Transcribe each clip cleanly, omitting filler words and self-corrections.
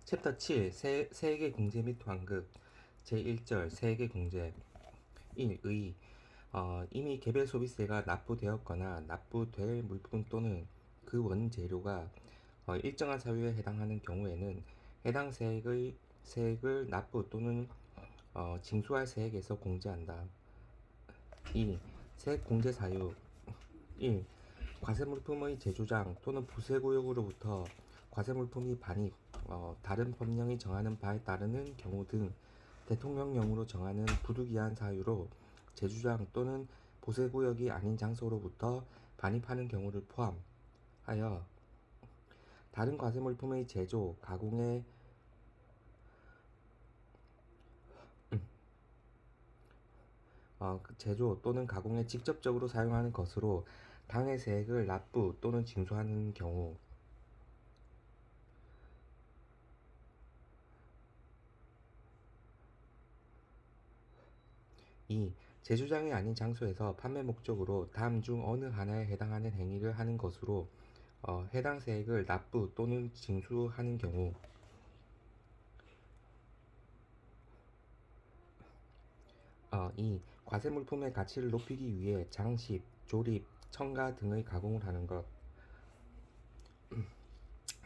챕터 7 세계 공제 및 환급 제1절 세계 공제 1. 이미 개별 소비세가 납부되었거나 납부될 물품 또는 그 원재료가 일정한 사유에 해당하는 경우에는 해당 세액을 납부 또는 징수할 세액에서 공제한다. 2. 세액 공제 사유 1. 과세물품의 재조장 또는 부세구역으로부터 과세물품이 반입, 다른 법령이 정하는 바에 따르는 경우 등 대통령령으로 정하는 부득이한 사유로 재주장 또는 보세구역이 아닌 장소로부터 반입하는 경우를 포함하여 다른 과세물품의 제조, 가공에 제조 또는 가공에 직접적으로 사용하는 것으로 당해 세액을 납부 또는 징수하는 경우. 2. 제조장이 아닌 장소에서 판매 목적으로 다음 중 어느 하나에 해당하는 행위를 하는 것으로 해당 세액을 납부 또는 징수하는 경우. 2. 과세물품의 가치를 높이기 위해 장식, 조립, 첨가 등의 가공을 하는 것.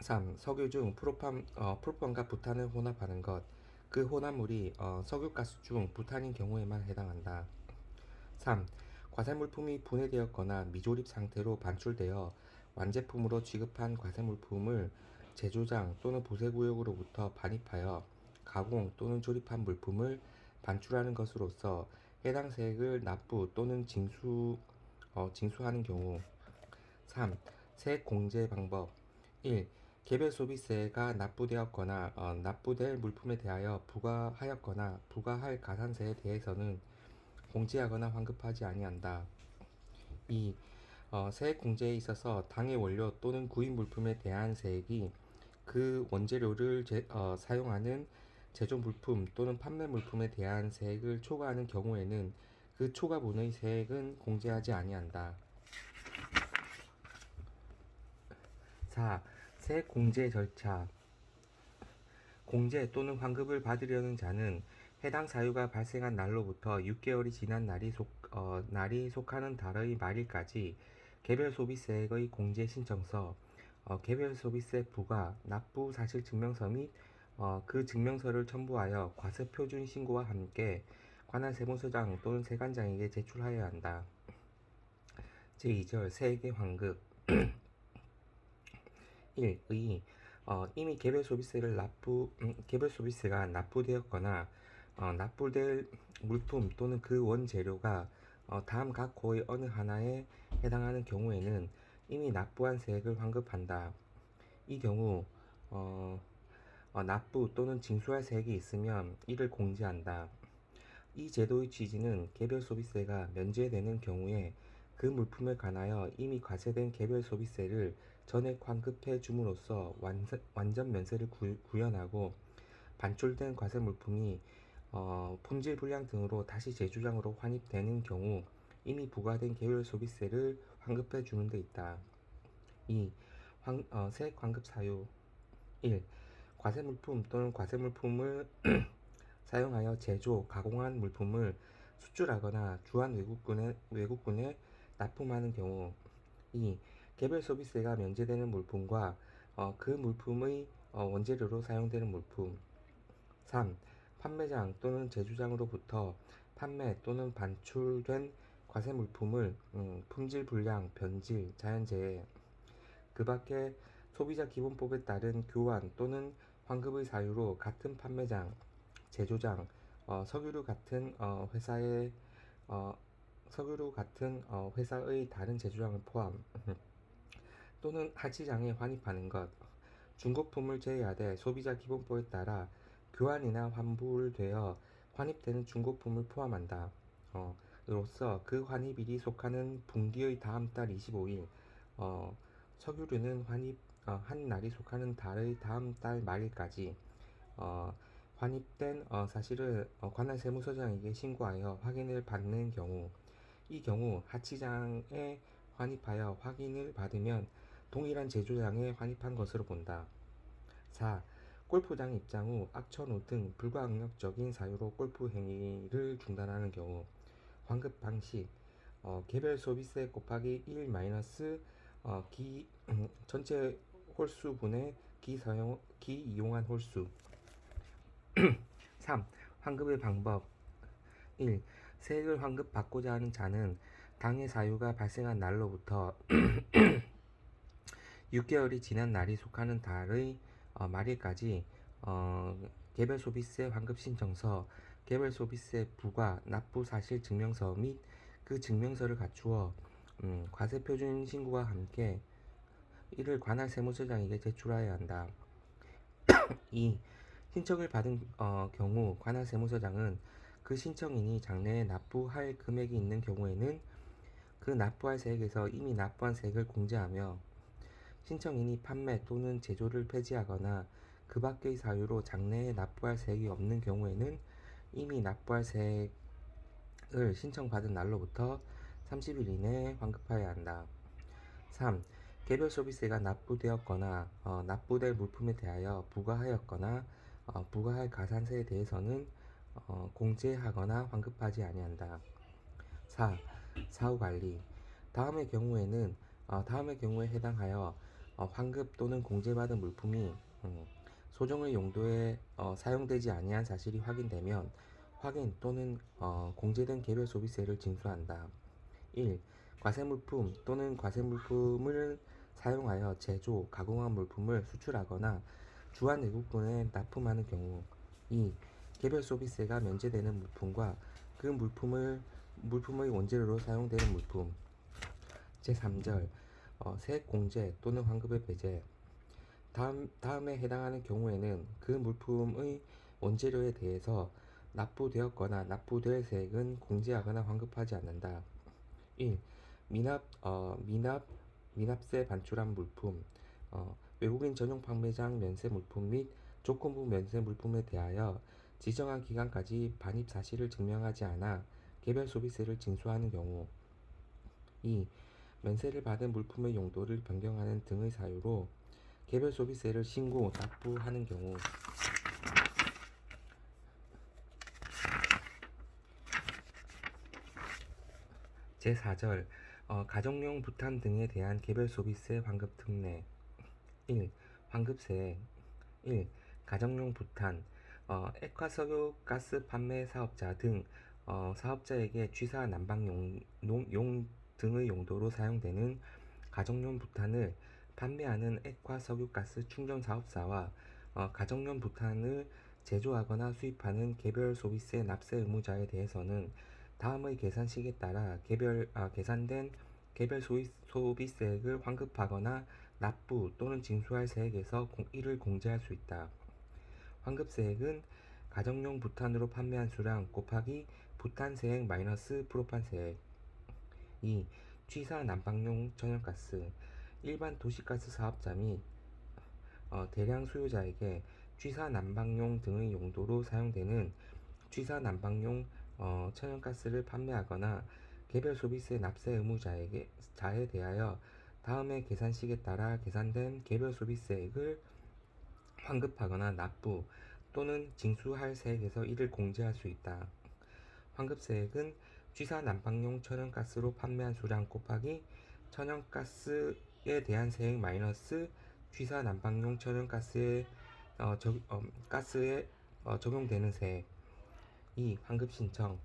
3. 석유 중 프로pan과 부탄을 혼합하는 것. 그 혼합물이 석유가스 중 부탄인 경우에만 해당한다. 3. 과세물품이 분해되었거나 미조립 상태로 반출되어 완제품으로 취급한 과세물품을 제조장 또는 보세구역으로부터 반입하여 가공 또는 조립한 물품을 반출하는 것으로서 해당 세액을 납부 또는 징수하는 경우. 3. 세액 공제 방법 1. 개별 소비세가 납부되었거나 납부될 물품에 대하여 부과하였거나 부과할 가산세에 대해서는 공제하거나 환급하지 아니한다. 2. 세액 공제에 있어서 당해 원료 또는 구입 물품에 대한 세액이 그 원재료를 사용하는 제조 물품 또는 판매 물품에 대한 세액을 초과하는 경우에는 그 초과분의 세액은 공제하지 아니한다. 4. 세액 공제 절차 공제 또는 환급을 받으려는 자는 해당 사유가 발생한 날로부터 6개월이 지난 날이 속하는 달의 말일까지 개별 소비세액의 공제 신청서, 개별 소비세 부과, 납부 사실 증명서 및 그 증명서를 첨부하여 과세 표준 신고와 함께 관할 세무서장 또는 세관장에게 제출하여야 한다. 제2절 세액의 환급 1. 이미 개별 소비세가 납부되었거나 납부될 물품 또는 그 원재료가 다음 각 호의 어느 하나에 해당하는 경우에는 이미 납부한 세액을 환급한다. 이 경우 납부 또는 징수할 세액이 있으면 이를 공제한다. 이 제도의 취지는 개별 소비세가 면제되는 경우에 그 물품에 관하여 이미 과세된 개별 소비세를 전액 환급해 줌으로써 완전 면세를 구현하고 반출된 과세 물품이 품질 불량 등으로 다시 제조장으로 환입되는 경우 이미 부과된 개별 소비세를 환급해 주는 데 있다. 2. 세액 환급 사유 1. 과세 물품 또는 과세 물품을 사용하여 제조, 가공한 물품을 수출하거나 주한 외국군에 납품하는 경우. 2. 개별 소비세가 면제되는 물품과 그 물품의 원재료로 사용되는 물품. 3. 판매장 또는 제조장으로부터 판매 또는 반출된 과세 물품을 품질 불량, 변질, 자연재해, 그 밖에 소비자 기본법에 따른 교환 또는 환급의 사유로 같은 판매장, 제조장, 석유류 같은 회사의 다른 제조장을 포함 또는 하치장에 환입하는 것, 중고품을 제외하되 소비자 기본법에 따라 교환이나 환불되어 환입되는 중고품을 포함한다. 로서 그 환입일이 속하는 분기의 다음 달 25일, 석유류는 한 날이 속하는 달의 다음 달 말일까지 환입된 사실을 관할 세무서장에게 신고하여 확인을 받는 경우, 이 경우 하치장에 환입하여 확인을 받으면 동일한 제조장에 환입한 것으로 본다. 4. 골프장 입장 후 악천 후 등 불가항력적인 사유로 골프 행위를 중단하는 경우. 환급 방식 개별 소비세 곱하기 1 마이너스 전체 홀수분의 기이용한 홀수. 3. 환급의 방법. 1. 세액을 환급받고자 하는 자는 당해 사유가 발생한 날로부터 6개월이 지난 날이 속하는 달의 말일까지 개별 소비세 환급 신청서, 개별 소비세 부과 납부 사실 증명서 및 그 증명서를 갖추어 과세 표준 신고와 함께 이를 관할 세무서장에게 제출하여야 한다. 2. 신청을 받은 경우 관할 세무서장은 그 신청인이 장래에 납부할 금액이 있는 경우에는 그 납부할 세액에서 이미 납부한 세액을 공제하며, 신청인이 판매 또는 제조를 폐지하거나 그 밖의 사유로 장래에 납부할 세액이 없는 경우에는 이미 납부할 세액을 신청받은 날로부터 30일 이내에 환급하여야 한다. 3. 개별 소비세가 납부되었거나 납부될 물품에 대하여 부과하였거나 부과할 가산세에 대해서는 공제하거나 환급하지 아니한다. 4. 사후관리. 다음의 경우에 해당하여 환급 또는 공제받은 물품이 소정의 용도에 사용되지 아니한 사실이 확인되면 확인 또는 공제된 개별 소비세를 징수한다. 1. 과세물품 또는 과세물품을 사용하여 제조, 가공한 물품을 수출하거나 주한 외국분에 납품하는 경우. 2. 개별 소비세가 면제되는 물품과 그 물품의 원재료로 사용되는 물품. 제3절 세액 공제 또는 환급의 배제. 다음에 해당하는 경우에는 그 물품의 원재료에 대해서 납부되었거나 납부될 세액은 공제하거나 환급하지 않는다. 1. 미납세 반출한 물품. 외국인 전용 판매장 면세 물품 및 조건부 면세 물품에 대하여 지정한 기간까지 반입 사실을 증명하지 않아 개별 소비세를 징수하는 경우. 2. 면세를 받은 물품의 용도를 변경하는 등의 사유로 개별 소비세를 신고 납부하는 경우. 제4절 가정용 부탄 등에 대한 개별 소비세 환급 특례. 1. 환급세. 1. 가정용 부탄 액화석유 가스 판매 사업자 등 사업자에게 취사 난방용 등의 용도로 사용되는 가정용 부탄을 판매하는 액화석유가스 충전 사업자와 가정용 부탄을 제조하거나 수입하는 개별 소비세 납세 의무자에 대해서는 다음의 계산식에 따라 계산된 개별 소비세액을 환급하거나 납부 또는 징수할 세액에서 이를 공제할 수 있다. 환급세액은 가정용 부탄으로 판매한 수량 곱하기 부탄세액 마이너스 프로판세액. 2. 취사 난방용 천연가스. 일반 도시가스 사업자 및 대량 수요자에게 취사 난방용 등의 용도로 사용되는 취사 난방용 천연가스를 판매하거나 개별 소비세 납세 의무자에 대하여 다음의 계산식에 따라 계산된 개별 소비세액을 환급하거나 납부 또는 징수할 세액에서 이를 공제할 수 있다. 환급세액은 취사 난방용 천연가스로 판매한 수량 곱하기 천연가스에 대한 세액 마이너스 취사 난방용 천연가스에 적용되는 세액. 2. 환급 신청.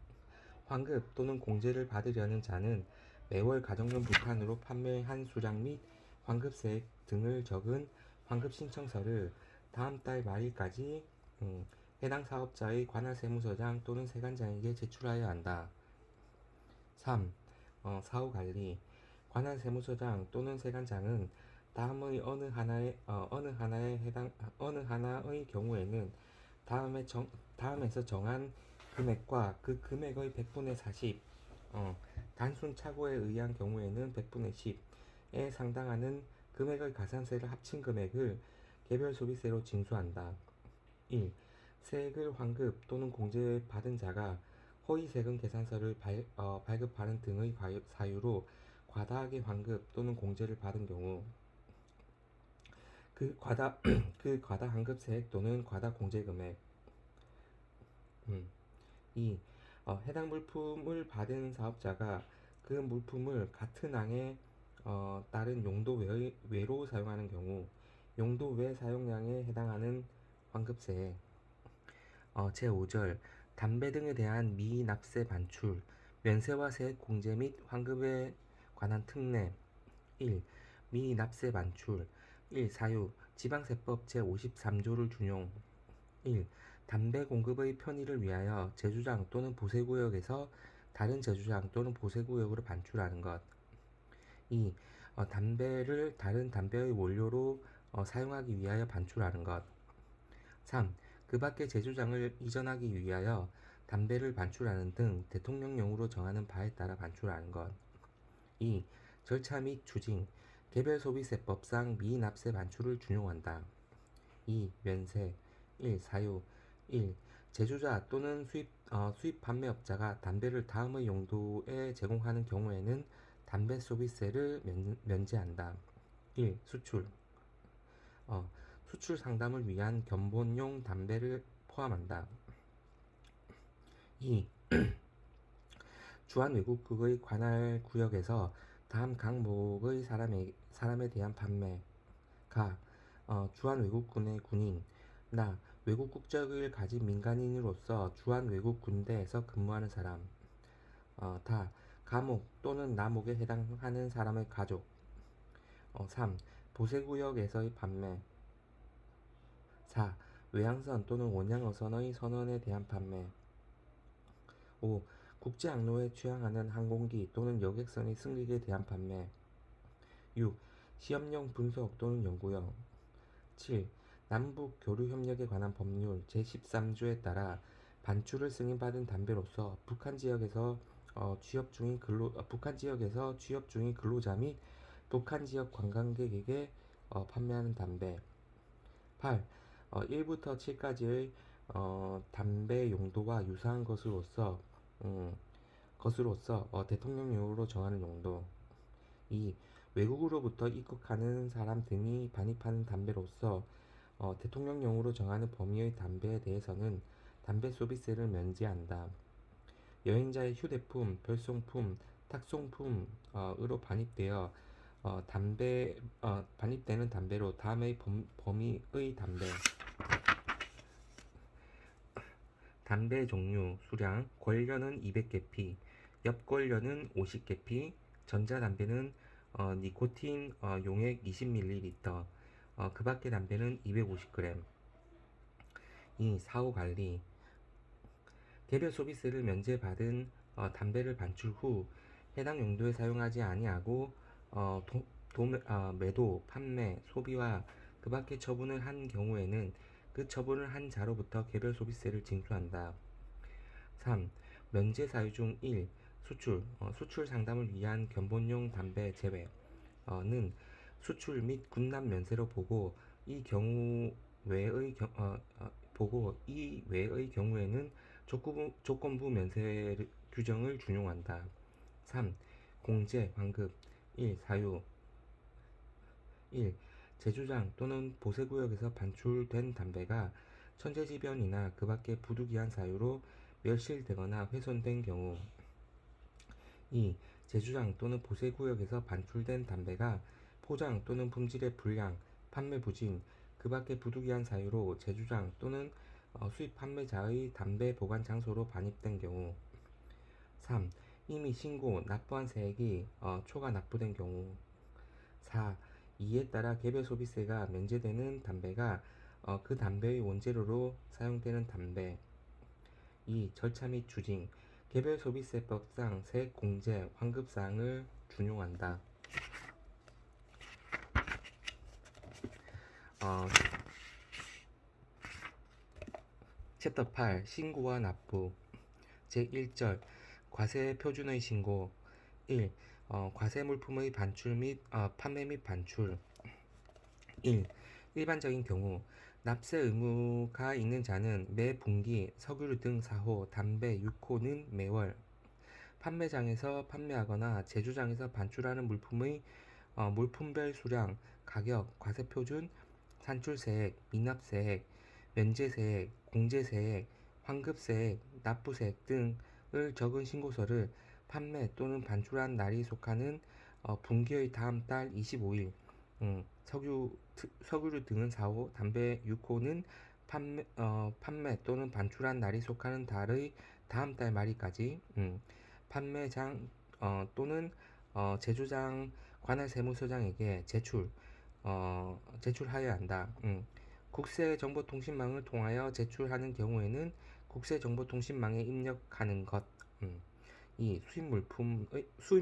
환급 또는 공제를 받으려는 자는 매월 가정용 부탄으로 판매한 수량 및 환급세액 등을 적은 환급 신청서를 다음 달 말일까지 해당 사업자의 관할 세무서장 또는 세관장에게 제출하여야 한다. 3. 사후관리. 관할 세무서장 또는 세관장은 다음의 어느 하나의 경우에는 다음에서 정한 금액과 그 금액의 100분의 40, 단순 착오에 의한 경우에는 100분의 10에 상당하는 금액의 가산세를 합친 금액을 개별 소비세로 징수한다. 1. 세액을 환급 또는 공제받은 자가 허위 세금 계산서를 발급하는 등의 사유로 과다하게 환급 또는 공제를 받은 경우, 그 과다 환급세액 또는 과다 공제금액. 음. 2. 해당 물품을 받은 사업자가 그 물품을 같은 항에 따른 용도 외로 사용하는 경우 용도 외 사용량에 해당하는 환급세액. 제5절 담배 등에 대한 미납세 반출, 면세와 세액 공제 및 환급에 관한 특례. 1. 미납세 반출. 1. 사유 지방세법 제53조를 준용. 1. 담배 공급의 편의를 위하여 제주장 또는 보세구역에서 다른 제주장 또는 보세구역으로 반출하는 것. 2. 담배를 다른 담배의 원료로 사용하기 위하여 반출하는 것. 3. 그 밖의 제주장을 이전하기 위하여 담배를 반출하는 등 대통령령으로 정하는 바에 따라 반출하는 것. 2. 절차 및 추징, 개별소비세법상 미납세 반출을 준용한다. 2. 면세. 1. 사유 1. 제조자 또는 수입 판매업자가 담배를 다음의 용도에 제공하는 경우에는 담배 소비세를 면제한다. 1. 수출. 수출 상담을 위한 견본용 담배를 포함한다. 2. 주한외국의 관할 구역에서 다음 항목의 사람에 대한 판매. 가. 주한외국군의 군인. 나. 외국 국적을 가진 민간인으로서 주한외국 군대에서 근무하는 사람. 다. 감옥 또는 남옥에 해당하는 사람의 가족. 3. 보세구역에서의 판매. 4. 외항선 또는 원양어선의 선원에 대한 판매. 5. 국제항로에 취항하는 항공기 또는 여객선의 승객에 대한 판매. 6. 시험용 분석 또는 연구용. 7. 남북 교류 협력에 관한 법률 제13조에 따라 반출을 승인받은 담배로서 북한 지역에서 취업 중인 근로자 및 북한 지역 관광객에게 판매하는 담배. 8. 1부터 7까지의 담배 용도와 유사한 것으로서 대통령령으로 정하는 용도. 2. 외국으로부터 입국하는 사람 등이 반입하는 담배로서 대통령령으로 정하는 범위의 담배에 대해서는 담배 소비세를 면제한다. 여행자의 휴대품, 별송품, 탁송품으로 반입되는 담배로 다음의 범위의 담배 종류, 수량, 권련은 200개피, 엽권련은 50개피, 전자담배는 니코틴 용액 20ml, 그 밖의 담배는 250g. 2. 사후관리. 개별 소비세를 면제받은 담배를 반출 후 해당 용도에 사용하지 아니하고 매도, 판매, 소비와 그 밖의 처분을 한 경우에는 그 처분을 한 자로부터 개별 소비세를 징수한다. 3. 면제 사유 중 1. 수출 상담을 위한 견본용 담배 제외는 수출 및 군납 면세로 보고 이 외의 경우에는 조건부 면세 규정을 준용한다. 3. 공제, 환급. 1. 사유 1. 제주장 또는 보세구역에서 반출된 담배가 천재지변이나 그 밖의 부득이한 사유로 멸실되거나 훼손된 경우. 2. 제주장 또는 보세구역에서 반출된 담배가 포장 또는 품질의 불량, 판매 부진, 그 밖의 부득이한 사유로 제주장 또는 수입 판매자의 담배 보관 장소로 반입된 경우. 3. 이미 신고, 납부한 세액이 초과 납부된 경우. 4. 이에 따라 개별 소비세가 면제되는 담배가 그 담배의 원재료로 사용되는 담배. 2. 절차 및 추징. 개별 소비세법상 세액 공제, 환급 사항을 준용한다. 챕터 8. 신고와 납부. 제1절 과세 표준의 신고. 1. 과세 물품의 반출 및 판매 및 반출. 1. 일반적인 경우 납세 의무가 있는 자는 매 분기 석유 등 사호, 담배 6호는 매월 판매장에서 판매하거나 제조장에서 반출하는 물품의 물품별 수량, 가격, 과세 표준, 산출세액, 미납세액, 면제세액, 공제세액, 환급세액, 납부세액 등을 적은 신고서를 판매 또는 반출한 날이 속하는 분기의 다음 달 25일, 석유 등은 4호, 담배 6호는 판매 또는 반출한 날이 속하는 달의 다음 달 말일까지 판매장 또는 제조장 관할 세무서장에게 제출하여야 한다. 국세정보통신망을 통하여 제출하는 경우에는 국세정보통신망에 입력하는 것. 이 수입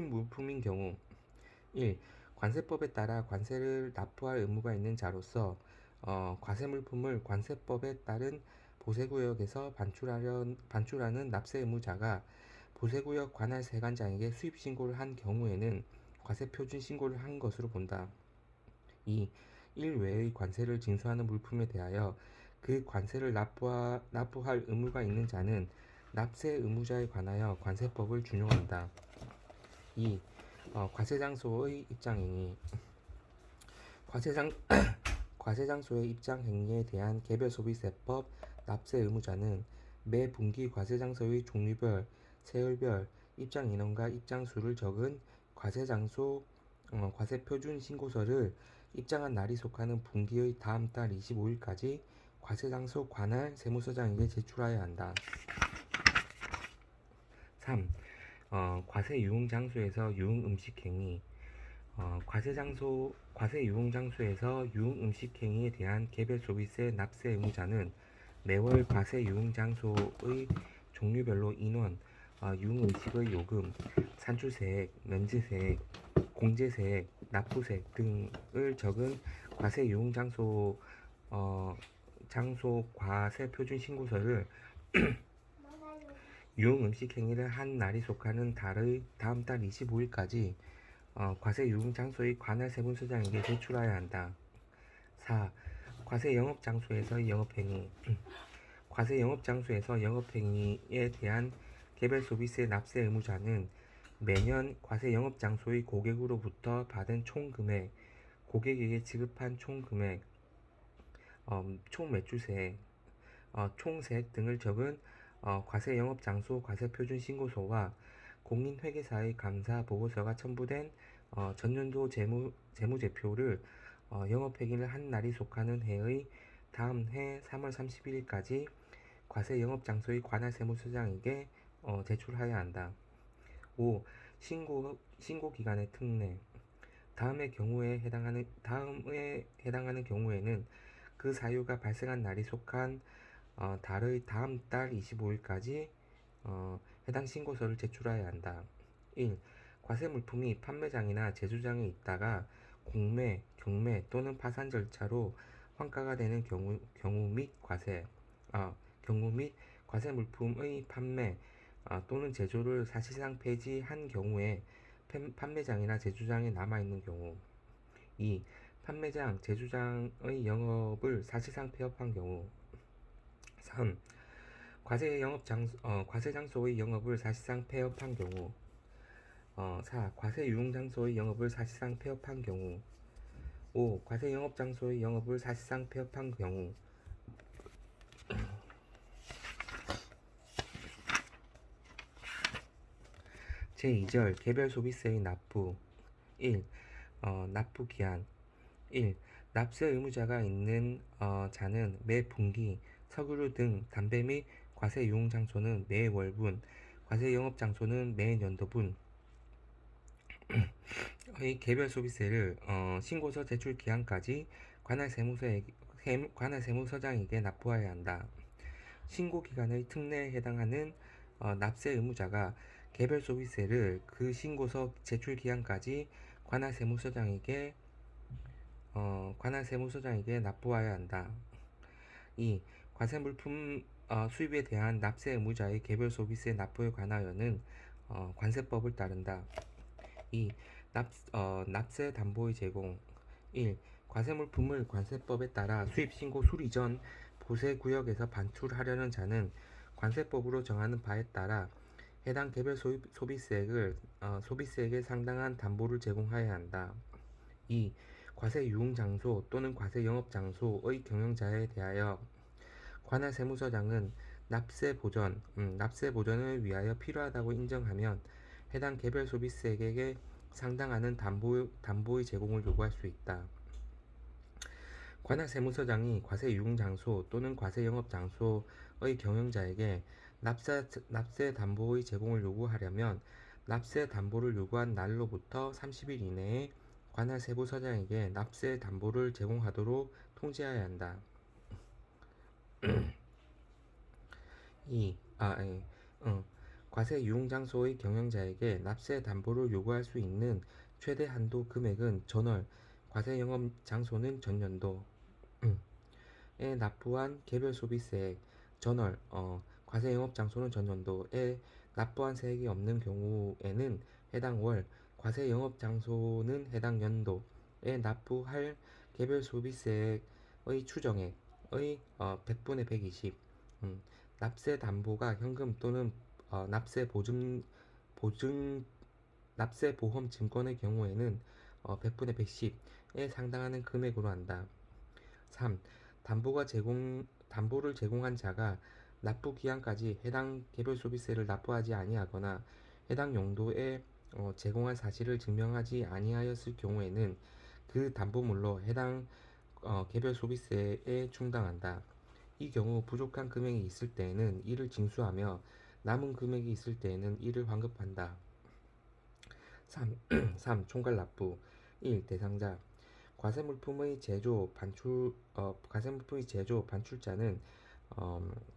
물품인 경우 1. 관세법에 따라 관세를 납부할 의무가 있는 자로서 과세 물품을 관세법에 따른 보세구역에서 반출하는 납세 의무자가 보세구역 관할 세관장에게 수입 신고를 한 경우에는 과세 표준 신고를 한 것으로 본다. 2. 일외의 관세를 징수하는 물품에 대하여 그 관세를 납부할 의무가 있는 자는 납세 의무자에 관하여 관세법을 준용한다. 2. 과세장소의 입장행위 과세장, 과세장소의 입장행위에 대한 개별소비세법 납세 의무자는 매 분기 과세장소의 종류별, 세율별, 입장인원과 입장수를 적은 과세장소 과세표준 신고서를 입장한 날이 속하는 분기의 다음 달 25일까지 과세장소 관할 세무서장에게 제출하여야 한다. 3. 과세 유흥장소에서 유흥음식행위 과세 유흥장소에서 유흥음식행위에 대한 개별소비세 납세 의무자는 매월 과세 유흥장소의 종류별로 인원, 유흥의식의 요금, 산출세액, 면제세액, 공제세액, 납부세액 등을 적은 과세 유흥장소 장소 과세 표준 신고서를 유흥음식 행위를 한 날이 속하는 달의 다음 달 25일까지 과세 유흥장소의 관할 세무서장에게 제출하여야 한다. 4. 과세 영업장소에서의 영업행위 과세 영업장소에서 영업행위에 대한 개별소비세 납세 의무자는 매년 과세 영업장소의 고객으로부터 받은 총금액, 고객에게 지급한 총금액, 총매출세액, 총세액 등을 적은 과세 영업장소 과세표준 신고서와 공인회계사의 감사 보고서가 첨부된 전년도 재무제표를 영업행위를 한 날이 속하는 해의 다음 해 3월 31일까지 과세 영업장소의 관할 세무서장에게 제출하여야 한다. 5. 신고 기간의 특례 다음에 해당하는 경우에는 그 사유가 발생한 날이 속한 달의 다음 달 25일까지 해당 신고서를 제출해야 한다. 1. 과세 물품이 판매장이나 제조장에 있다가 공매, 경매 또는 파산 절차로 환가가 되는 경우 및 과세 물품의 판매 또는 제조를 사실상 폐지한 경우에 판매장이나 제조장에 남아있는 경우 2. 판매장, 제조장의 영업을 사실상 폐업한 경우 3. 과세 장소의 영업을 사실상 폐업한 경우 4. 과세 유흥 장소의 영업을 사실상 폐업한 경우 5. 과세 영업 장소의 영업을 사실상 폐업한 경우 제2절 개별 소비세의 납부 1. 납부 기한 1. 납세 의무자가 있는 자는 매 분기 석유 등 담배 및 과세 유흥 장소는 매 월분, 과세 영업 장소는 매 연도분의 개별 소비세를 신고서 제출 기한까지 관할 세무서장에게 납부해야 한다. 신고 기간의 특례에 해당하는 납세 의무자가 개별 소비세를 그 신고서 제출 기한까지 관할 세무서장에게 납부하여야 한다. 2. 과세 물품 수입에 대한 납세 의무자의 개별 소비세 납부에 관하여는 관세법을 따른다. 2. 납세 담보의 제공 1. 과세 물품을 관세법에 따라 수입 신고 수리 전 보세구역에서 반출하려는 자는 관세법으로 정하는 바에 따라 해당 개별 소비세액에 상당한 담보를 제공하여야 한다. 2. 과세 유흥 장소 또는 과세 영업 장소의 경영자에 대하여 관할 세무서장은 납세 보전을 위하여 필요하다고 인정하면 해당 개별 소비세액에 상당하는 담보의 제공을 요구할 수 있다. 관할 세무서장이 과세 유흥 장소 또는 과세 영업 장소의 경영자에게 납세 담보의 제공을 요구하려면 납세 담보를 요구한 날로부터 30일 이내에 관할 세무서장에게 납세 담보를 제공하도록 통지해야 한다. 2. 과세 유흥 장소의 경영자에게 납세 담보를 요구할 수 있는 최대 한도 금액은 전월, 과세 영업 장소는 전년도 에 납부한 개별 소비세액, 전월, 과세 영업 장소는 전년도에 납부한 세액이 없는 경우에는 해당 월, 과세 영업 장소는 해당 연도에 납부할 개별 소비세액의 추정액의 100분의 120, 납세 담보가 현금 또는 보증 납세 보험 증권의 경우에는 100분의 110에 상당하는 금액으로 한다. 3. 담보를 제공한 자가 납부 기한까지 해당 개별 소비세를 납부하지 아니하거나 해당 용도에 제공한 사실을 증명하지 아니하였을 경우에는 그 담보물로 해당 개별 소비세에 충당한다. 이 경우 부족한 금액이 있을 때에는 이를 징수하며 남은 금액이 있을 때에는 이를 환급한다. 3. 총괄 납부 1. 대상자 과세물품의 제조 반출자는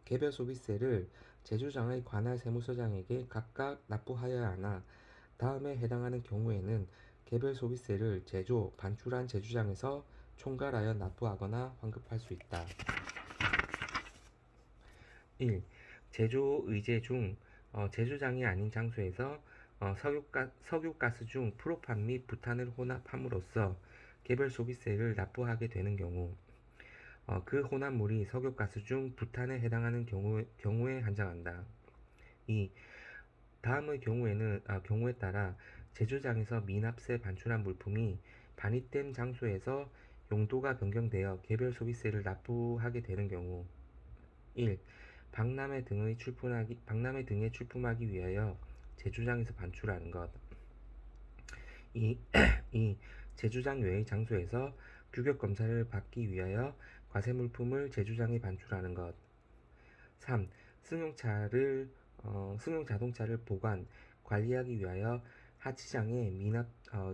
개별 소비세를 제조장의 관할 세무서장에게 각각 납부하여야 하나 다음에 해당하는 경우에는 개별 소비세를 반출한 제조장에서 총괄하여 납부하거나 환급할 수 있다. 1. 제조 의제 중 제조장이 아닌 장소에서 석유가스 중 프로판 및 부탄을 혼합함으로써 개별 소비세를 납부하게 되는 경우 그 혼합물이 석유가스 중 부탄에 해당하는 경우에 한정한다. 2. 다음의 경우에 따라 제조장에서 미납세 반출한 물품이 반입된 장소에서 용도가 변경되어 개별 소비세를 납부하게 되는 경우 1. 박람회 등에 출품하기 위하여 제조장에서 반출하는 것 2. 제조장 외의 장소에서 규격 검사를 받기 위하여 과세물품을 제조장에 반출하는 것 3. 승용 자동차를 보관, 관리하기 위하여 하치장에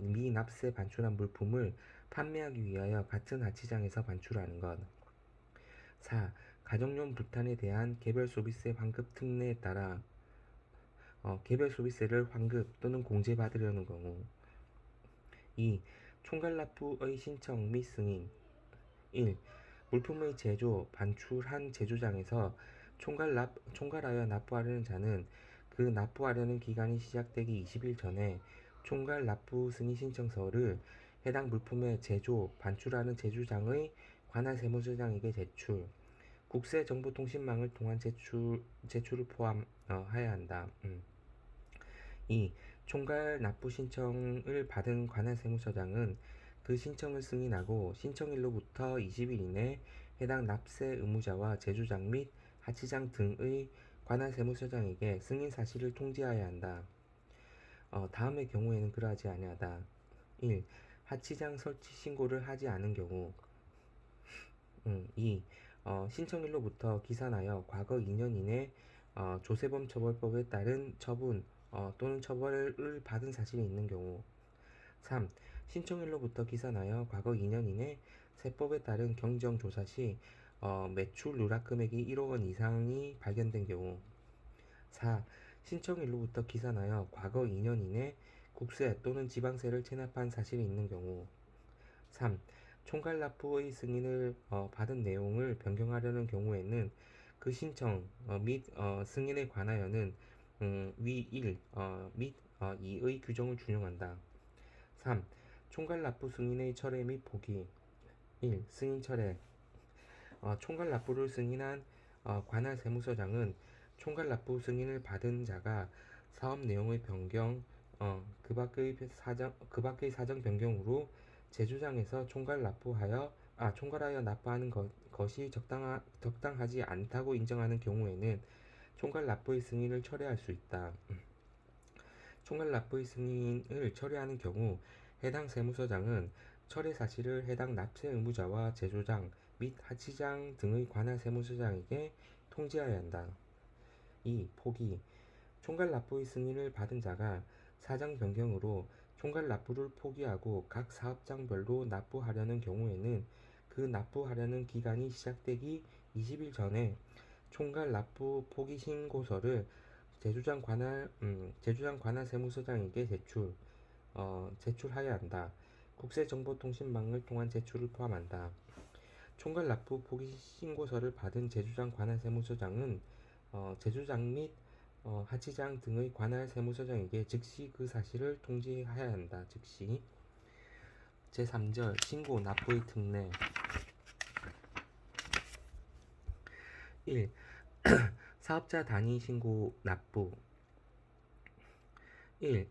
미납세 반출한 물품을 판매하기 위하여 같은 하치장에서 반출하는 것 4. 가정용 부탄에 대한 개별 소비세 환급 특례에 따라 개별 소비세를 환급 또는 공제받으려는 경우 2. 총괄납부의 신청 및 승인 1. 물품의 반출한 제조장에서 총괄하여 납부하려는 자는 그 납부하려는 기간이 시작되기 20일 전에 총괄 납부 승인 신청서를 해당 물품의 반출하는 제조장의 관할 세무서장에게 제출, 국세정보통신망을 통한 제출을 포함하여야 한다. 2. 총괄 납부 신청을 받은 관할 세무서장은 그 신청을 승인하고 신청일로부터 20일 이내 해당 납세 의무자와 제조장 및 하치장 등의 관할 세무서장에게 승인 사실을 통지하여야 한다. 다음의 경우에는 그러하지 아니하다. 1. 하치장 설치 신고를 하지 않은 경우 2. 신청일로부터 기산하여 과거 2년 이내 조세범 처벌법에 따른 처분 또는 처벌을 받은 사실이 있는 경우 3. 신청일로부터 기산하여 과거 2년 이내 세법에 따른 경정조사 시 매출 누락 금액이 1억 원 이상이 발견된 경우 4. 신청일로부터 기산하여 과거 2년 이내 국세 또는 지방세를 체납한 사실이 있는 경우 3. 총괄납부의 승인을 받은 내용을 변경하려는 경우에는 그 신청 및 승인에 관하여는 위 1 및 2의 규정을 준용한다. 3. 총괄납부 승인의 철회 및 포기 1. 승인 철회 총괄납부를 승인한 관할 세무서장은 총괄납부 승인을 받은 자가 사업 내용의 변경, 그 밖의 사정 변경으로 제주장에서 총괄하여 납부하는 것이 적당하지 않다고 인정하는 경우에는 총괄 납부의 승인을 철회할 수 있다. 총괄 납부의 승인을 철회하는 경우 해당 세무서장은 철회 사실을 해당 납세 의무자와 제조장 및 하치장 등의 관할 세무서장에게 통지하여야 한다. 2. 포기 총괄 납부의 승인을 받은 자가 사장 변경으로 총괄 납부를 포기하고 각 사업장별로 납부하려는 경우에는 그 납부하려는 기간이 시작되기 20일 전에 총괄 납부 포기 신고서를 제주장 관할 세무서장에게 제출하여야 한다. 국세정보통신망을 통한 제출을 포함한다. 총괄 납부 포기 신고서를 받은 제주장 관할 세무서장은 제주장 및 하치장 등의 관할 세무서장에게 즉시 그 사실을 통지하여야 한다. 즉시. 제3절 신고 납부의 특례 1. 사업자 단위 신고 납부 1.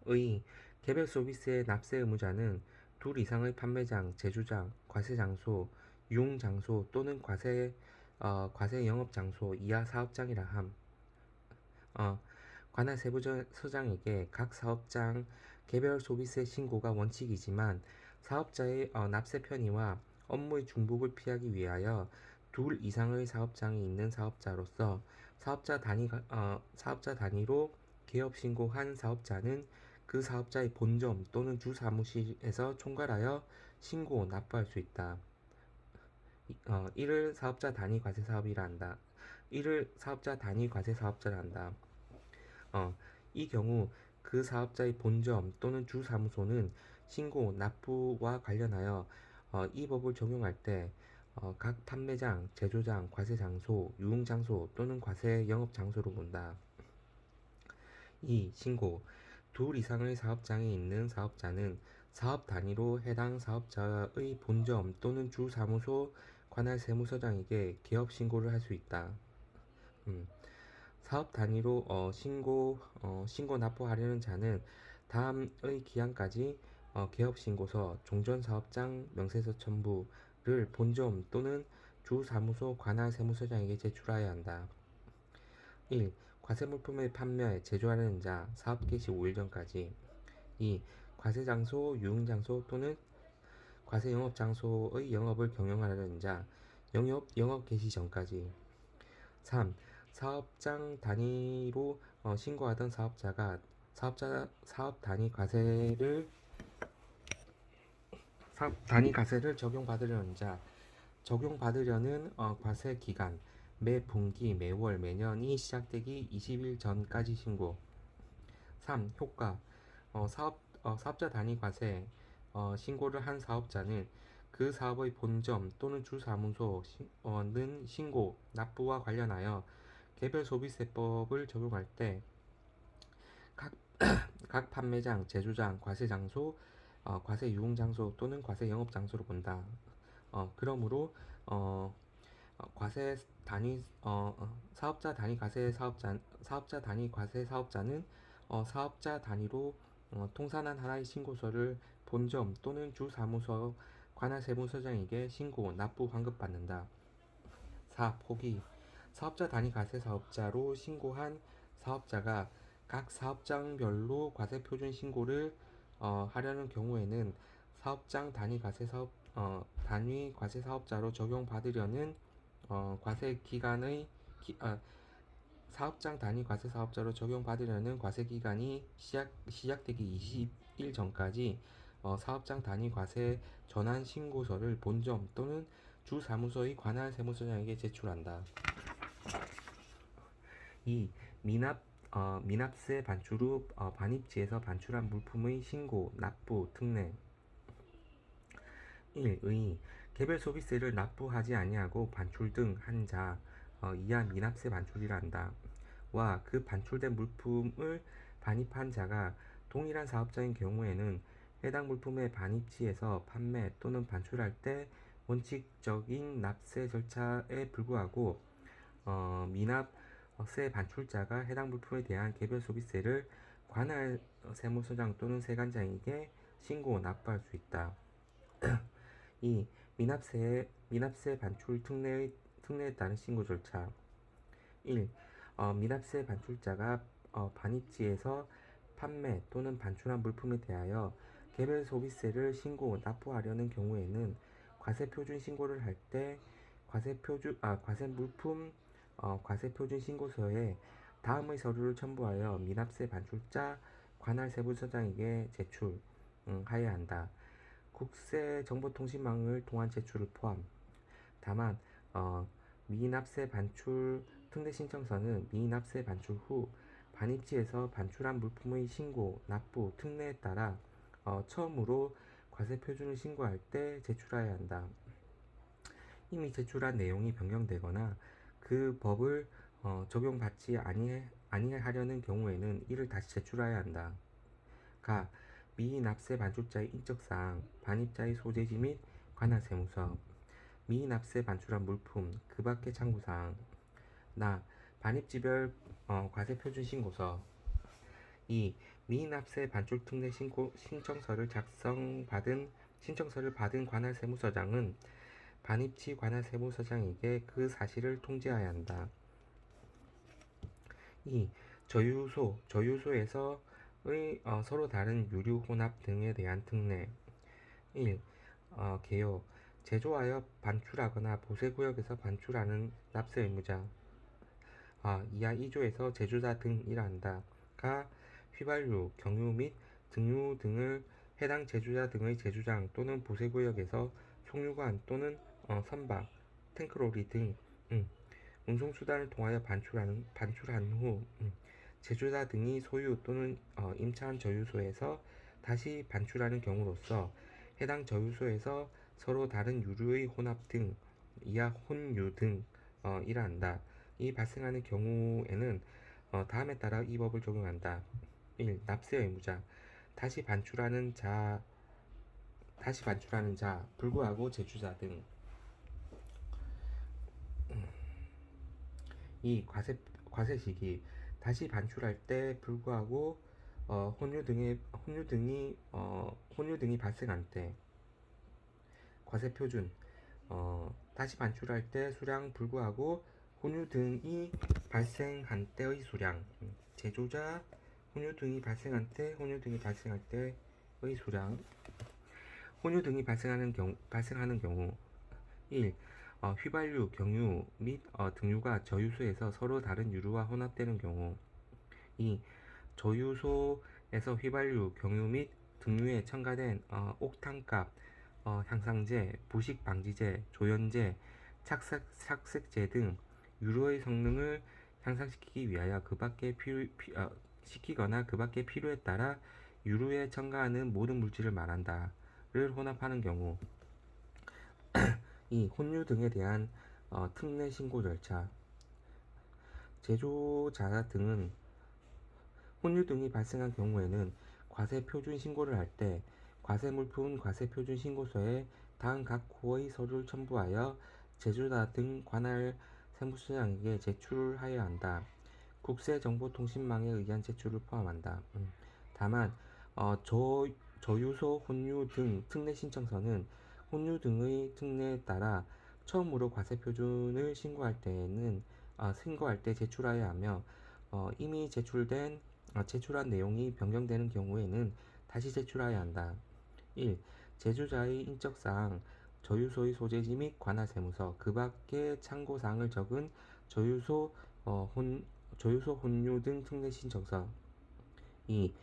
의 개별 서비스의 납세 의무자는 둘 이상의 판매장, 제조장, 과세장소, 유흥장소 또는 과세 영업장소 이하 사업장이라 함. 관할 세무서장에게 각 사업장 개별 소비세 신고가 원칙이지만 사업자의 납세 편의와 업무의 중복을 피하기 위하여 둘 이상의 사업장이 있는 사업자로서 사업자 단위로 개업 신고한 사업자는 그 사업자의 본점 또는 주 사무실에서 총괄하여 신고 납부할 수 있다. 이를 사업자 단위 과세 사업이라 한다. 이를 사업자 단위 과세 사업자라 한다. 이 경우 그 사업자의 본점 또는 주 사무소는 신고 납부와 관련하여 이 법을 적용할 때 각 판매장, 제조장, 과세장소, 유흥장소 또는 과세 영업장소로 본다. 2. 신고 둘 이상의 사업장이 있는 사업자는 사업 단위로 해당 사업자의 본점 또는 주 사무소 관할 세무서장에게 개업 신고를 할 수 있다. 사업 단위로 신고 납부하려는 자는 다음의 기한까지 개업 신고서, 종전사업장 명세서 첨부를 본점 또는 주 사무소 관할 세무서장에게 제출하여야 한다. 1. 과세물품의 판매, 제조하려는 자, 사업 개시 5일 전까지. 2. 과세장소, 유흥장소 또는 과세 영업장소의 영업을 경영하려는 자, 영업 개시 전까지. 3. 사업장 단위로 신고하던 사업자가 사업 단위 과세를 적용받으려는 자, 적용받으려는 과세 기간, 매 분기, 매월, 매년이 시작되기 20일 전까지 신고. 3. 효과 사업자 단위 과세 신고를 한 사업자는 그 사업의 본점 또는 주 사무소는 신고, 납부와 관련하여 개별 소비세법을 적용할 때 각 판매장, 제조장, 과세장소, 과세 유흥장소 또는 과세 영업장소로 본다. 그러므로 과세 단위 사업자 단위 과세 사업자는 사업자 단위로 통산한 하나의 신고서를 본점 또는 주 사무소 관할 세무서장에게 신고, 납부, 환급받는다. 4. 포기 사업자 단위 과세 사업자로 신고한 사업자가 각 사업장별로 과세 표준 신고를 하려는 경우에는 사업장 단위 과세 사업자로 적용받으려는 과세 기간의 사업장 단위 과세 사업자로 적용받으려는 과세 기간이 시작되기 20일 전까지 사업장 단위 과세 전환 신고서를 본점 또는 주 사무소의 관할 세무서장에게 제출한다. 2. 미납세 반출 후 반입지에서 반출한 물품의 신고, 납부, 특례 1. 의 개별 소비세를 납부하지 아니하고 반출 등 한 자 이하 미납세 반출이라 한다. 와 그 반출된 물품을 반입한 자가 동일한 사업자인 경우에는 해당 물품의 반입지에서 판매 또는 반출할 때 원칙적인 납세 절차에 불구하고 미납세 반출자가 해당 물품에 대한 개별 소비세를 관할 세무서장 또는 세관장에게 신고 납부할 수 있다. 2. 미납세 반출 특례에 따른 신고 절차. 1. 미납세 반출자가 반입지에서 판매 또는 반출한 물품에 대하여 개별 소비세를 납부하려는 경우에는 과세 표준 신고를 할 때 과세 물품 과세 표준 신고서에 다음의 서류를 첨부하여 미납세 반출자 관할 세무서장에게 제출하여야 한다. 국세정보통신망을 통한 제출을 포함. 다만 미납세 반출 특례 신청서는 미납세 반출 후 반입지에서 반출한 물품의 신고, 납부, 특례에 따라 처음으로 과세 표준을 신고할 때 제출해야 한다. 이미 제출한 내용이 변경되거나 그 법을 적용받지 아니하려는 경우에는 이를 다시 제출해야 한다. 가. 미납세 반출자의 인적사항, 반입자의 소재지 및 관할 세무서, 미납세 반출한 물품, 그 밖의 창구사항. 나. 반입지별 과세 표준 신고서. 2. 미납세 반출 특례 신청서를 받은 관할 세무서장은 반입지 관할 세무서장에게 그 사실을 통지해야 한다. 2. 저유소에서의 서로 다른 유류 혼합 등에 대한 특례. 1. 개요. 제조하여 반출하거나 보세구역에서 반출하는 납세 의무자. 이하 2조에서 제조자 등이라 한다. 가. 휘발유, 경유 및 등유 등을 해당 제조자 등의 제조장 또는 보세구역에서 송유관 또는 선박, 탱크로리 등 운송수단을 통하여 반출한 후 제조자 등이 소유 또는 임차한 저유소에서 다시 반출하는 경우로서 해당 저유소에서 서로 다른 유류의 혼합 등 이하 혼유 등이라 한다. 이 발생하는 경우에는 다음에 따라 이 법을 적용한다. 1. 납세 의무자. 다시 반출하는 자, 불구하고 제주자 등. 2. 과세 시기. 다시 반출할 때 불구하고 혼유 등이 발생한 때. 과세 표준. 다시 반출할 때 수량 불구하고 혼유 등이 발생한 때의 수량. 제조자 혼유 등이 발생할 때의 수량. 혼유 등이 발생하는 경우. 1. 휘발유, 경유 및 등유가 저유소에서 서로 다른 유류와 혼합되는 경우. 2. 저유소에서 휘발유, 경유 및 등유에 첨가된 옥탄값, 향상제, 부식 방지제, 조연제, 착색제 등 유류의 성능을 향상시키기 위하여 시키거나 그 밖의 필요에 따라 유류에 첨가하는 모든 물질을 말한다를 혼합하는 경우. 2. 혼유 등에 대한 특례 신고 절차. 제조자 등은 혼유 등이 발생한 경우에는 과세 표준 신고를 할 때 과세물품 과세표준 신고서에 다음 각 호의 서류를 첨부하여 제조자 등 관할 세무서장에게 제출하여야 한다. 국세정보통신망에 의한 제출을 포함한다. 다만 저유소 혼유 등 특례 신청서는 혼유 등의 특례에 따라 처음으로 과세 표준을 신고할 때 제출하여야 하며 이미 제출한 내용이 변경되는 경우에는 다시 제출하여야 한다. 1. 제조자의 인적사항, 저유소의 소재지 및 관할 세무서, 그 밖의 참고사항을 적은 저유소 혼유 등 특례 신청서. 2.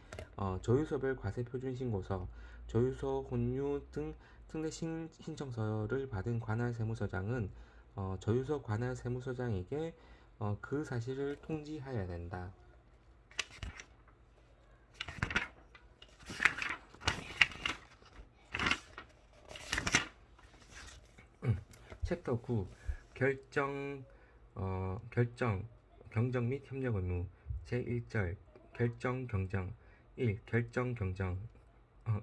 저유소별 과세 표준 신고서, 저유소 혼유 등 특례 신청서를 받은 관할 세무서장은 저유소 관할 세무서장에게 그 사실을 통지해야 된다. 챕터 9. 경정 및 협력 의무. 제1절 경정. 1. 경정.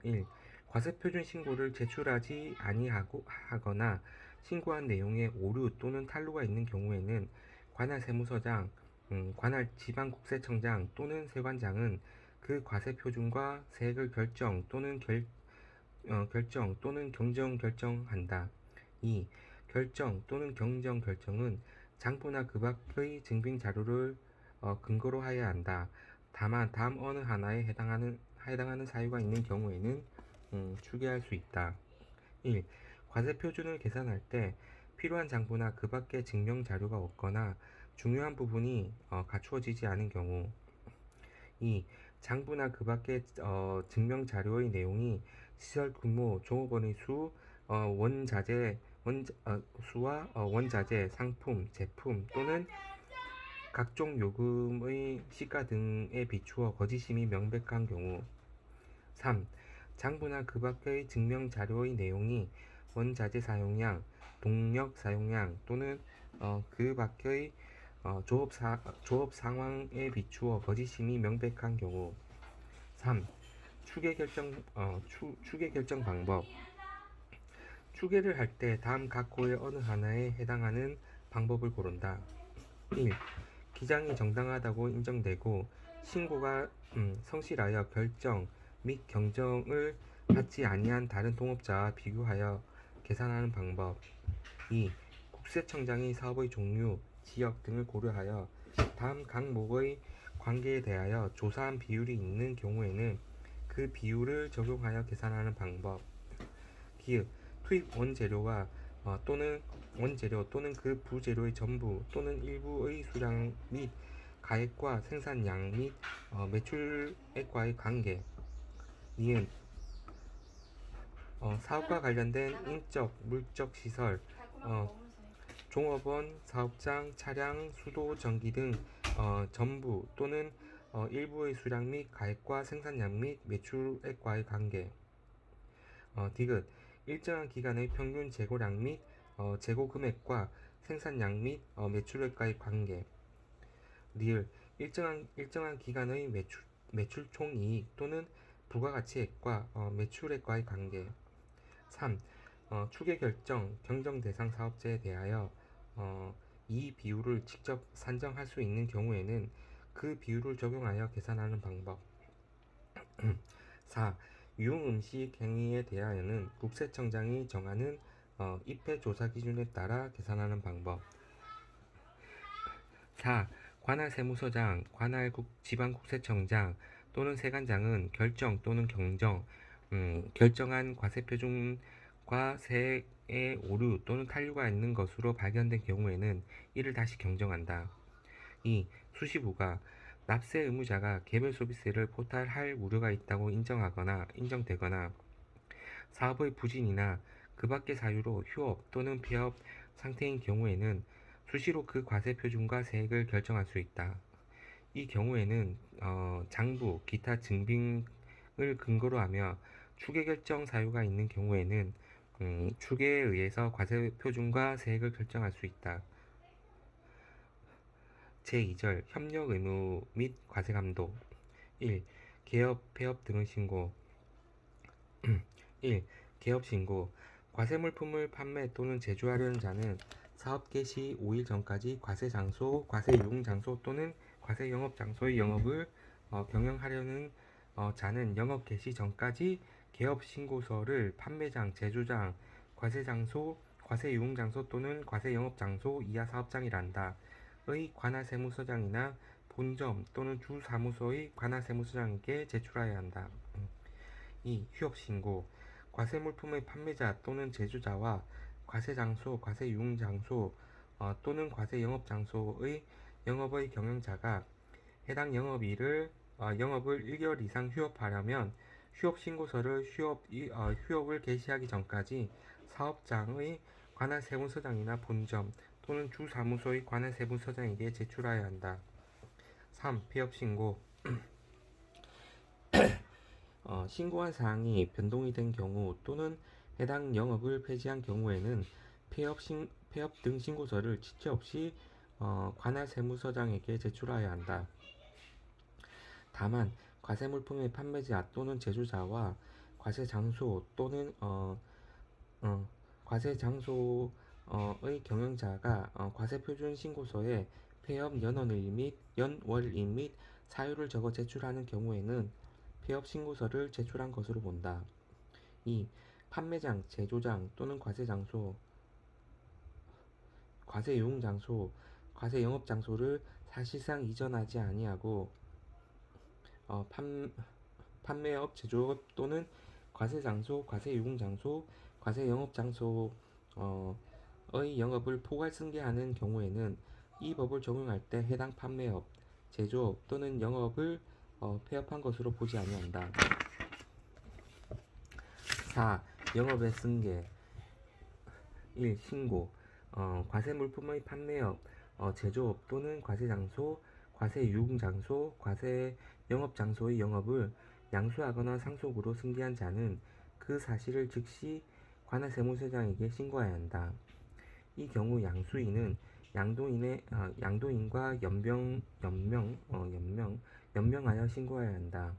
1. 과세 표준 신고를 제출하지 아니하거나 신고한 내용에 오류 또는 탄로가 있는 경우에는 관할 세무서장, 관할 지방국세청장 또는 세관장은 그 과세 표준과 세액을 결정 또는 결정 또는 경정 결정한다. 2. 결정 또는 경정 결정은 장부나 그 밖의 증빙 자료를 근거로 하여야 한다. 다만 다음 어느 하나에 해당하는 사유가 있는 경우에는 추계할 수 있다. 1. 과세 표준을 계산할 때 필요한 장부나 그 밖의 증명 자료가 없거나 중요한 부분이 갖추어지지 않은 경우. 2. 장부나 그 밖의 증명 자료의 내용이 시설 규모, 종업원의 수, 수와 원자재, 상품, 제품 또는 각종 요금의 시가 등에 비추어 거짓임이 명백한 경우. 3. 장부나 그 밖의 증명 자료의 내용이 원자재 사용량, 동력 사용량 또는 그 밖의 조업 상황에 비추어 거짓임이 명백한 경우. 3. 추계 결정 방법. 추계를 할 때 다음 각호의 어느 하나에 해당하는 방법을 고른다. 1. 기장이 정당하다고 인정되고 신고가 성실하여 결정 및 경정을 받지 아니한 다른 동업자와 비교하여 계산하는 방법. 2. 국세청장이 사업의 종류, 지역 등을 고려하여 다음 각목의 관계에 대하여 조사한 비율이 있는 경우에는 그 비율을 적용하여 계산하는 방법. 기읍 투입 원재료와 또는 원재료 또는 그 부재료의 전부 또는 일부의 수량 및 가액과 생산량 및 매출액과의 관계. 니은 사업과 관련된 인적, 물적 시설, 종업원, 사업장, 차량, 수도, 전기 등 전부 또는 일부의 수량 및 가액과 생산량 및 매출액과의 관계. 디귿 일정한 기간의 평균 재고량 및 재고 금액과 생산량 및 매출액과의 관계. 리을 일정한 기간의 매출 총이익 또는 부가가치액과 매출액과의 관계. 3. 추계 결정 경정 대상 사업자에 대하여 이 비율을 직접 산정할 수 있는 경우에는 그 비율을 적용하여 계산하는 방법. 4. 유흥음식 행위에 대하여는 국세청장이 정하는 입회 조사 기준에 따라 계산하는 방법. 4. 관할 세무서장, 관할 지방국세청장 또는 세관장은 결정 또는 결정한 과세표준과 세액의 오류 또는 탄류가 있는 것으로 발견된 경우에는 이를 다시 경정한다. 2. 수시부가 납세 의무자가 개별 소비세를 포탈할 우려가 있다고 인정되거나 사업의 부진이나 그 밖의 사유로 휴업 또는 폐업 상태인 경우에는 수시로 그 과세 표준과 세액을 결정할 수 있다. 이 경우에는 장부, 기타 증빙을 근거로 하며 추계 결정 사유가 있는 경우에는 추계에 의해서 과세 표준과 세액을 결정할 수 있다. 제2절 협력 의무 및 과세 감독. 1. 개업, 폐업 등의 신고. 1. 개업 신고. 과세 물품을 판매 또는 제조하려는 자는 사업 개시 5일 전까지 과세 장소, 과세 유흥 장소 또는 과세 영업 장소의 영업을 경영하려는 자는 영업 개시 전까지 개업 신고서를 판매장, 제조장, 과세 장소, 과세 유흥 장소 또는 과세 영업 장소 이하 사업장이란다. 의 관할 세무서장이나 본점 또는 주 사무소의 관할 세무서장에게 제출하여야 한다. 2. 휴업 신고. 과세 물품의 판매자 또는 제조자와 과세 장소, 과세 유흥 장소 또는 과세 영업 장소의 영업의 경영자가 해당 영업을 1개월 이상 휴업하려면 휴업 신고서를 휴업을 개시하기 전까지 사업장의 관할 세무서장이나 본점 또는 주 사무소의 관할 세무서장에게 제출하여야 한다. 3. 폐업 신고. 신고한 사항이 변동이 된 경우 또는 해당 영업을 폐지한 경우에는 폐업 등 신고서를 지체 없이 관할 세무서장에게 제출하여야 한다. 다만 과세 물품의 판매자 또는 제조자와 과세 장소 또는 과세 장소의 경영자가 과세 표준 신고서에 폐업 연원일 및 연월일 및 사유를 적어 제출하는 경우에는 폐업 신고서를 제출한 것으로 본다. 2. 판매장, 제조장 또는 과세장소, 과세유흥장소, 과세영업장소를 사실상 이전하지 아니하고 어, 판매업, 제조업 또는 과세장소, 과세유흥장소, 과세영업장소의 영업을 포괄 승계하는 경우에는 이 법을 적용할 때 해당 판매업, 제조업 또는 영업을 폐업한 것으로 보지 아니한다. 4. 영업의 승계. 1. 신고. 과세물품의 판매업, 제조업 또는 과세장소, 과세유흥장소, 과세영업장소의 영업을 양수하거나 상속으로 승계한 자는 그 사실을 즉시 관할세무서장에게 신고해야 한다. 이 경우 양수인은 양도인과 연명하여 신고해야 한다.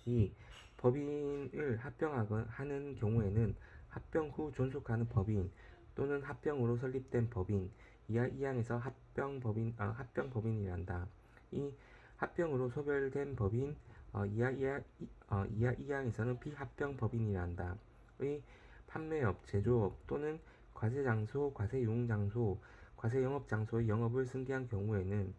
2. 법인을 합병하는 경우에는 합병 후 존속하는 법인 또는 합병으로 설립된 법인 이하 2항에서 합병법인이란다. 이 합병으로 소멸된 법인 이하 2항에서는 비합병법인이란다. 의 판매업, 제조업 또는 과세장소, 과세유흥장소, 과세영업장소의 영업을 승계한 경우에는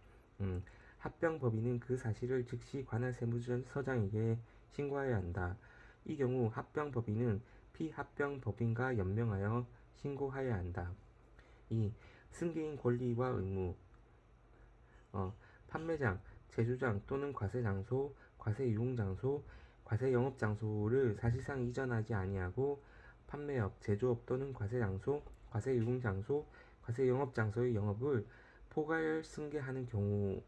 합병법인은 그 사실을 즉시 관할세무서장에게 신고해야 한다. 이 경우 합병법인은 피합병법인과 연명하여 신고해야 한다. 2. 승계인 권리와 의무. 판매장, 제조장 또는 과세장소, 과세유흥장소, 과세영업장소를 사실상 이전하지 아니하고 판매업, 제조업 또는 과세장소, 과세유흥장소, 과세영업장소의 영업을 포괄 승계하는 경우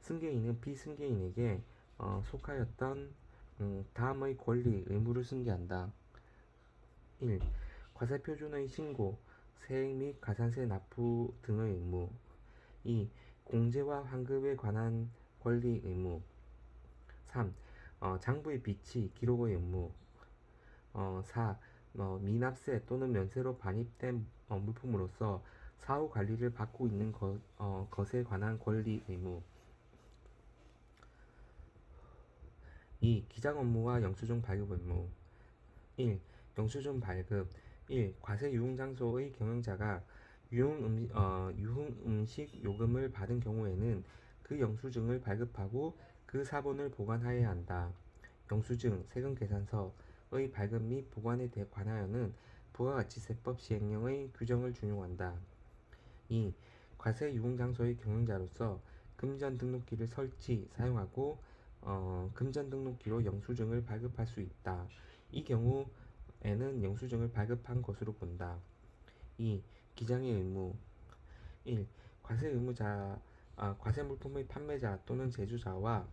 승계인은 비승계인에게 속하였던 다음의 권리, 의무를 승계한다. 1. 과세표준의 신고, 세액 및 가산세 납부 등의 의무. 2. 공제와 환급에 관한 권리, 의무. 3. 장부의 비치, 기록의 의무. 4. 미납세 또는 면세로 반입된 물품으로서 사후 관리를 받고 있는 것에 관한 권리, 의무. 2. 기장 업무와 영수증 발급 의무. 1. 영수증 발급. 1. 과세유흥장소의 경영자가 유흥음식 요금을 받은 경우에는 그 영수증을 발급하고 그 사본을 보관하여야 한다. 영수증, 세금계산서의 발급 및 보관에 관하여는 부가가치세법 시행령의 규정을 준용한다. 2. 과세유흥장소의 경영자로서 금전등록기를 설치, 사용하고 금전등록기로 영수증을 발급할 수 있다. 이 경우에는 영수증을 발급한 것으로 본다. 2. 기장의 의무. 1. 과세물품의 판매자 또는 제조자와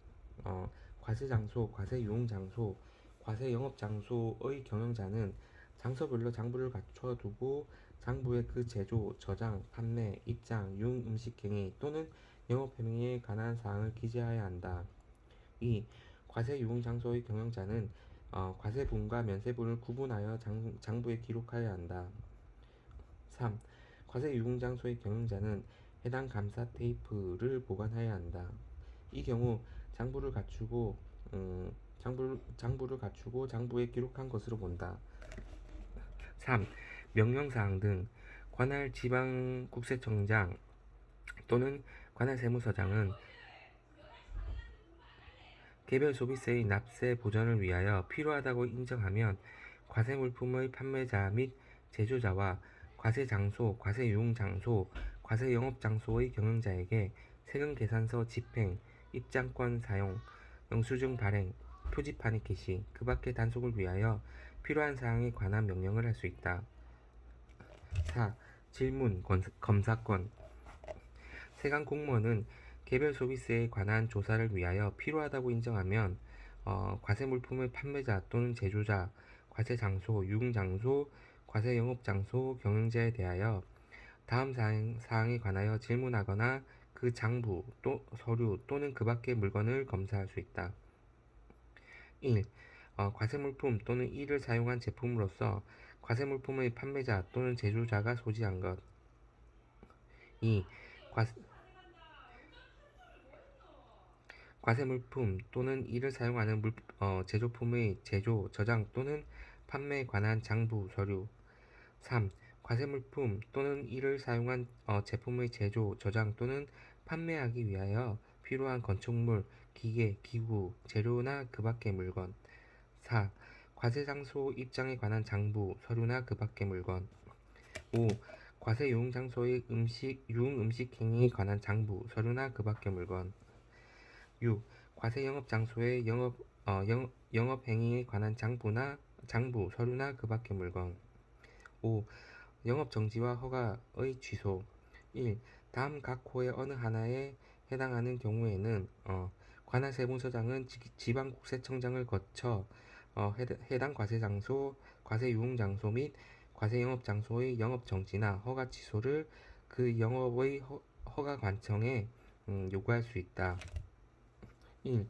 과세장소, 과세유흥장소, 과세영업장소의 경영자는 장소별로 장부를 갖춰두고 장부에 그 제조, 저장, 판매, 입장, 유흥음식행위 또는 영업행위에 관한 사항을 기재하여야 한다. 2. 과세유흥장소의 경영자는 과세분과 면세분을 구분하여 장부에 기록하여야 한다. 3. 과세유흥장소의 경영자는 해당 감사 테이프를 보관해야 한다. 이 경우 장부를 갖추고 장부에 기록한 것으로 본다. 3. 명령사항 등 관할 지방국세청장 또는 관할세무서장은 개별 소비세의 납세 보전을 위하여 필요하다고 인정하면 과세물품의 판매자 및 제조자와 과세장소, 과세유흥장소, 과세영업장소의 경영자에게 세금계산서 집행, 입장권 사용, 영수증 발행, 표지판의 게시, 그 밖의 단속을 위하여 필요한 사항에 관한 명령을 할 수 있다. 4. 질문, 검사권. 세관 공무원은 개별 소비세에 관한 조사를 위하여 필요하다고 인정하면 과세물품의 판매자 또는 제조자, 과세장소, 유흥장소, 과세영업장소 경영자에 대하여 다음 사항에 관하여 질문하거나 그 장부, 또 서류 또는 그 밖의 물건을 검사할 수 있다. 1. 과세물품 또는 이를 사용한 제품으로서 과세물품의 판매자 또는 제조자가 소지한 것. 2. 과세물품 또는 이를 사용하는 제조품의 제조, 저장 또는 판매에 관한 장부, 서류. 3. 과세물품 또는 이를 사용한 제품의 제조, 저장 또는 판매하기 위하여 필요한 건축물, 기계, 기구, 재료나 그 밖의 물건. 4. 과세 장소 입장에 관한 장부, 서류나 그 밖의 물건. 5. 과세 유흥 장소의 유흥 음식 행위에 관한 장부, 서류나 그 밖의 물건. 6. 과세 영업 장소의 영업 행위에 관한 장부, 서류나 그 밖의 물건. 5. 영업 정지와 허가의 취소. 1. 다음 각 호의 어느 하나에 해당하는 경우에는 관할 세무서장은 지방국세청장을 거쳐 해당 과세장소, 과세유흥장소 및 과세영업장소의 영업정지나 허가 취소를 그 영업의 허가관청에 요구할 수 있다. 1.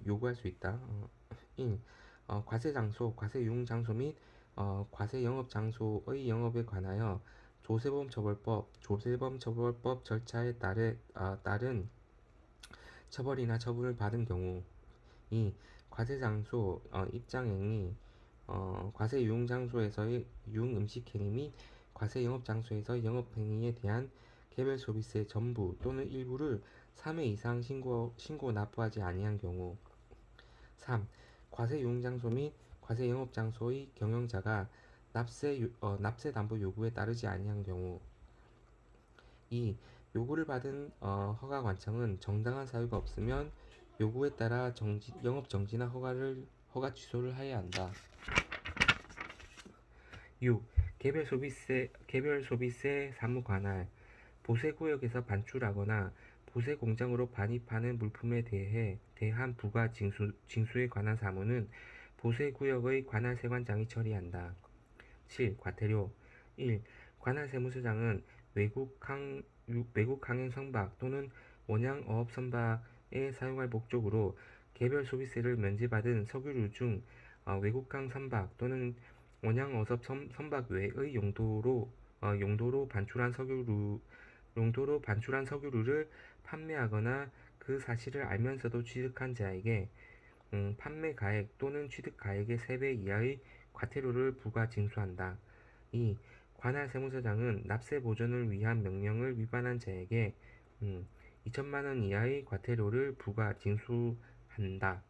요구할 수 있다. 1. 과세장소, 과세유흥장소 및 과세영업장소의 영업에 관하여 조세범처벌법 절차에 따른 처벌이나 처분을 받은 경우. 2. 과세장소 입장행위, 과세유흥장소에서의 유흥음식행위 및 과세영업장소에서 영업행위에 대한 개별소비세 전부 또는 일부를 3회 이상 신고 납부하지 아니한 경우. 3. 과세유흥장소 및 과세영업장소의 경영자가 납세 담보 요구에 따르지 아니한 경우. 2. 요구를 받은 허가관청은 정당한 사유가 없으면 요구에 따라 영업정지나 허가 취소를 해야 한다. 6. 개별소비세 사무 관할 보세구역에서 반출하거나 보세공장으로 반입하는 물품에 대한 부가 징수에 관한 사무는 보세구역의 관할세관장이 처리한다. 7. 과태료. 1. 관할세무서장은 외국 항행 선박 또는 원양 어업 선박에 사용할 목적으로 개별 소비세를 면제받은 석유류 중 외국항 선박 또는 원양 어업 선박 외의 용도로 반출한 석유류를 판매하거나 그 사실을 알면서도 취득한 자에게 판매 가액 또는 취득 가액의 3배 이하의 과태료를 부과 징수한다. 2. 관할 세무서장은 납세 보전을 위한 명령을 위반한 자에게 2천만 원 이하의 과태료를 부과 징수한다.